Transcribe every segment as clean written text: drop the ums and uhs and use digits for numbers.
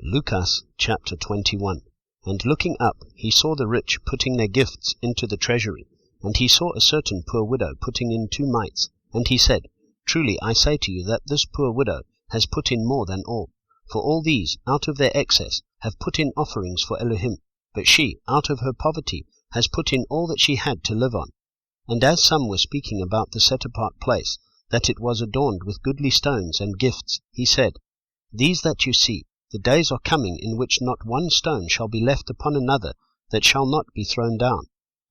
Luqas chapter 21. And looking up, he saw the rich putting their gifts into the treasury, and he saw a certain poor widow putting in 2 mites. And he said, Truly I say to you that this poor widow has put in more than all. For all these, out of their excess, have put in offerings for Elohim, but she, out of her poverty, has put in all that she had to live on. And as some were speaking about the set-apart place, that it was adorned with goodly stones and gifts, he said, These that you see, the days are coming in which not one stone shall be left upon another that shall not be thrown down.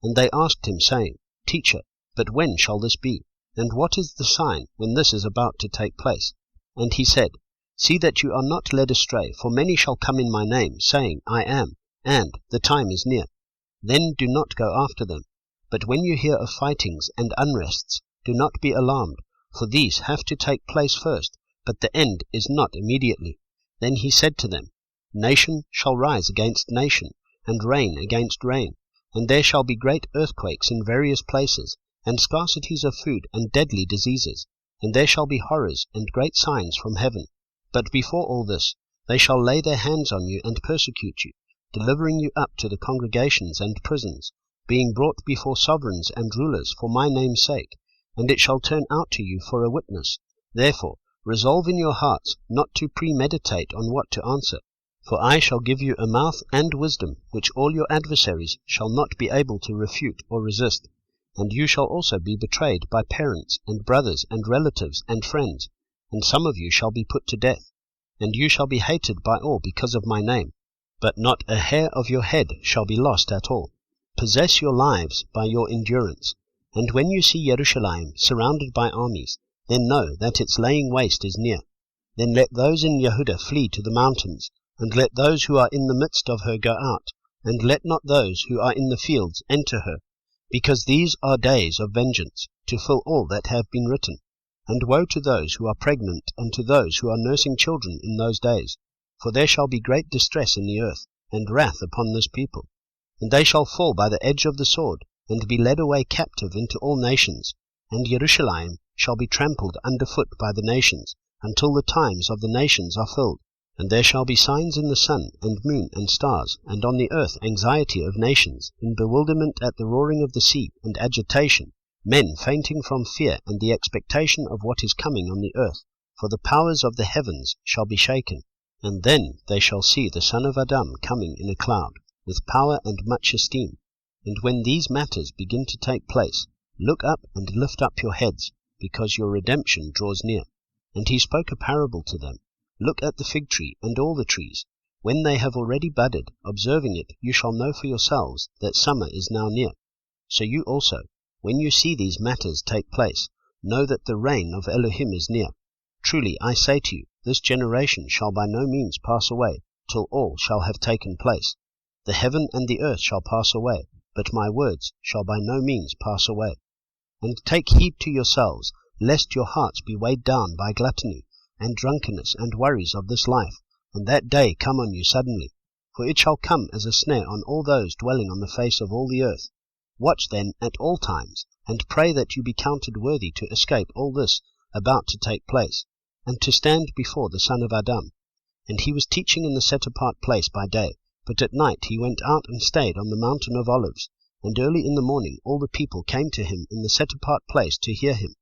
And they asked him, saying, Teacher, but when shall this be? And what is the sign when this is about to take place? And he said, See that you are not led astray, for many shall come in my name, saying, I am, and the time is near. Then do not go after them. But when you hear of fightings and unrests, do not be alarmed, for these have to take place first, but the end is not immediately. Then he said to them, Nation shall rise against nation, and reign against reign, and there shall be great earthquakes in various places, and scarcities of food, and deadly diseases, and there shall be horrors and great signs from heaven. But before all this, they shall lay their hands on you and persecute you, delivering you up to the congregations and prisons, being brought before sovereigns and rulers for my name's sake, and it shall turn out to you for a witness. Therefore, resolve in your hearts not to premeditate on what to answer, for I shall give you a mouth and wisdom which all your adversaries shall not be able to refute or resist. And you shall also be betrayed by parents and brothers and relatives and friends, and some of you shall be put to death, and you shall be hated by all because of my name. But not a hair of your head shall be lost at all. Possess your lives by your endurance. And when you see Jerusalem surrounded by armies, then know that its laying waste is near. Then let those in Yehudah flee to the mountains, and let those who are in the midst of her go out, and let not those who are in the fields enter her, because these are days of vengeance, to fill all that have been written. And woe to those who are pregnant, and to those who are nursing children in those days, for there shall be great distress in the earth, and wrath upon this people. And they shall fall by the edge of the sword, and be led away captive into all nations, and Jerusalem shall be trampled under foot by the nations, until the times of the nations are filled. And there shall be signs in the sun, and moon, and stars, and on the earth anxiety of nations, in bewilderment at the roaring of the sea, and agitation, men fainting from fear and the expectation of what is coming on the earth, for the powers of the heavens shall be shaken. And then they shall see the Son of Adam coming in a cloud, with power and much esteem. And when these matters begin to take place, look up and lift up your heads, because your redemption draws near. And he spoke a parable to them. Look at the fig tree and all the trees. When they have already budded, observing it, you shall know for yourselves that summer is now near. So you also, when you see these matters take place, know that the reign of Elohim is near. Truly I say to you, this generation shall by no means pass away, till all shall have taken place. The heaven and the earth shall pass away, but my words shall by no means pass away. And take heed to yourselves, lest your hearts be weighed down by gluttony, and drunkenness, and worries of this life, and that day come on you suddenly. For it shall come as a snare on all those dwelling on the face of all the earth. Watch then at all times, and pray that you be counted worthy to escape all this about to take place, and to stand before the Son of Adam. And he was teaching in the set-apart place by day, but at night he went out and stayed on the mountain of Olives. And early in the morning all the people came to him in the set-apart place to hear him.